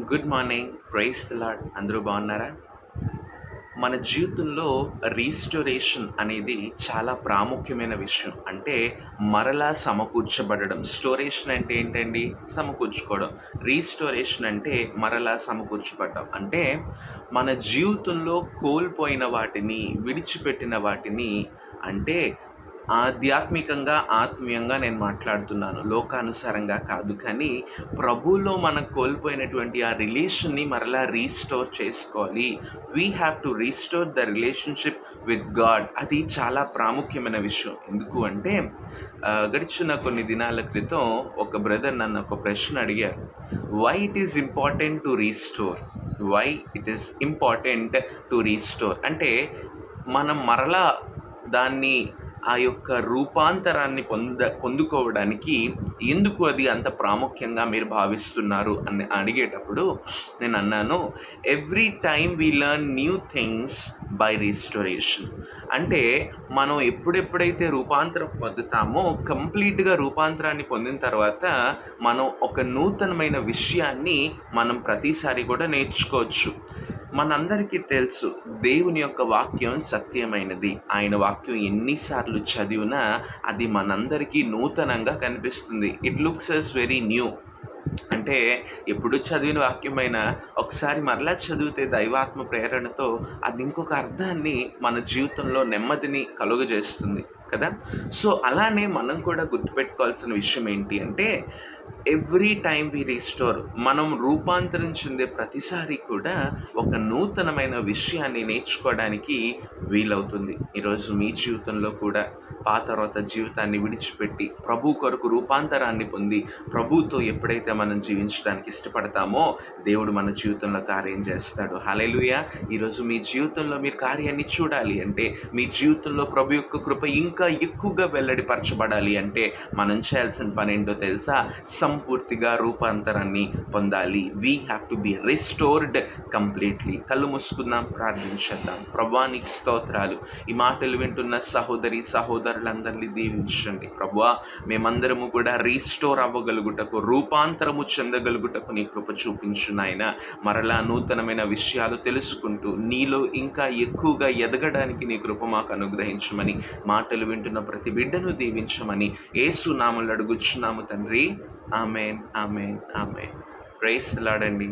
Good morning. Praise the Lord. అందరూ బాగున్నారా? మన జీవితంలో రీస్టోరేషన్ అనేది చాలా ప్రాముఖ్యమైన విషయం. అంటే మరలా సమకూర్చబడడం. స్టోరేషన్ అంటే ఏంటండి? సమకూర్చుకోవడం. రీస్టోరేషన్ అంటే మరలా సమకూర్చబడడం. అంటే మన జీవితంలో కోల్పోయిన వాటిని, విడిచిపెట్టిన వాటిని, అంటే ఆధ్యాత్మికంగా, ఆత్మీయంగా నేను మాట్లాడుతున్నాను. లోకానుసారంగా కాదు. కానీ ప్రభువులో మనం కోల్పోయినటువంటి ఆ రిలేషన్‌ని మరలా రీస్టోర్ చేసుకోవాలి. We have to restore the relationship with God. అది చాలా ప్రాముఖ్యమైన విషయం. ఎందుకు అంటే గడిచిన కొన్ని దినాల క్రితం ఒక బ్రదర్ నన్ను ఒక ప్రశ్న అడిగారు. Why it is important to restore? Why it is important to restore? అంటే మనం మరలా దాన్ని ఆ యొక్క రూపాంతరాన్ని పొందుకోవడానికి ఎందుకు అది అంత ప్రాముఖ్యంగా మీరు భావిస్తున్నారు అని అడిగేటప్పుడు నేను అన్నాను, every time we learn new things by restoration. అంటే మనం ఎప్పుడెప్పుడైతే రూపాంతరం పొందుతామో, కంప్లీట్గా రూపాంతరాన్ని పొందిన తర్వాత మనం ఒక నూతనమైన విషయాన్ని మనం ప్రతిసారి కూడా నేర్చుకోవచ్చు. మనందరికీ తెలుసు, దేవుని యొక్క వాక్యం సత్యమైనది. ఆయన వాక్యం ఎన్నిసార్లు చదివినా అది మనందరికీ నూతనంగా కనిపిస్తుంది. It looks as very new. అంటే ఎప్పుడు చదివిన వాక్యమైనా ఒకసారి మరలా చదివితే దైవాత్మ ప్రేరణతో అది ఇంకొక అర్థాన్ని మన జీవితంలో నెమ్మదిని కలుగజేస్తుంది కదా. సో అలానే మనం కూడా గుర్తుపెట్టుకోవాల్సిన విషయం ఏంటి అంటే, ఎవ్రీ టైమ్ వి రీస్టోర్, మనం రూపాంతరం చెందే ప్రతిసారి కూడా ఒక నూతనమైన విషయాన్ని నేర్చుకోవడానికి వీలవుతుంది. ఈరోజు మీ జీవితంలో కూడా పాత రోత జీవితాన్ని విడిచిపెట్టి ప్రభు కొరకు రూపాంతరాన్ని పొంది ప్రభుతో ఎప్పుడైతే మనం జీవించడానికి ఇష్టపడతామో దేవుడు మన జీవితంలో కార్యం చేస్తాడు. హల్లెలూయా. ఈరోజు మీ జీవితంలో మీరు కార్యాన్ని చూడాలి అంటే, మీ జీవితంలో ప్రభు యొక్క కృప ఇంకా ఎక్కువగా వెల్లడిపరచబడాలి అంటే మనం చేయాల్సిన పని ఏంటో తెలుసా? సంపూర్తిగా రూపాంతరాన్ని పొందాలి. We have to be restored completely. కళ్ళు మూసుకుందాం, ప్రార్థించేద్దాం. ప్రభువా నీకు స్తోత్రాలు. ఈ మాటలు వింటున్న సహోదరులందరినీ దీవించండి ప్రభువా. మేమందరము కూడా రీస్టోర్ అవ్వగలుగుటకు, రూపాంతరము చెందగలుగుటకు నీ కృప చూపించు నాయన. మరలా నూతనమైన విషయాలు తెలుసుకుంటూ నీలో ఇంకా ఎక్కువగా ఎదగడానికి నీ కృప మాకు అనుగ్రహించమని, మాటలు వింటున్న ప్రతి బిడ్డను దీవించమని యేసు నామములో అడుగుచున్నాము తండ్రి. ఆమేన్, ఆమేన్, ఆమేన్. ప్రైజ్ ది లార్డ్ అండి.